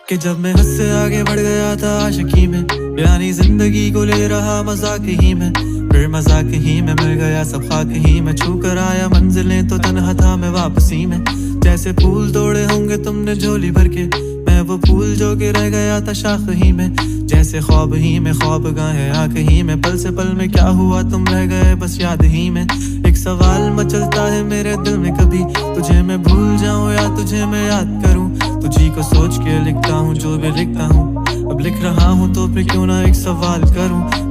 कि जब मैं हद से आगे बढ़ गया था आशिकी में, यानी जिंदगी को ले रहा मजाक ही में, फिर मजाक ही में मिल गया सब खाक ही में, छू कर आया मंजिलें तो तन्हा था मैं वापसी में। जैसे फूल तोड़े होंगे तुमने झोली भर के, मैं वो फूल जो कि रह गया था शाख ही में। जैसे ख्वाब ही में ख्वाब गाहे आंख ही में, पल से पल में क्या हुआ तुम रह गए बस याद ही में। एक सवाल मचलता है मेरे दिल में, कभी तुझे मैं भूल जाऊं या तुझे मैं याद करूं। तुझी को सोच के लिखता हूँ जो भी लिखता हूँ, अब लिख रहा हूँ तो फिर क्यों ना एक सवाल करूं।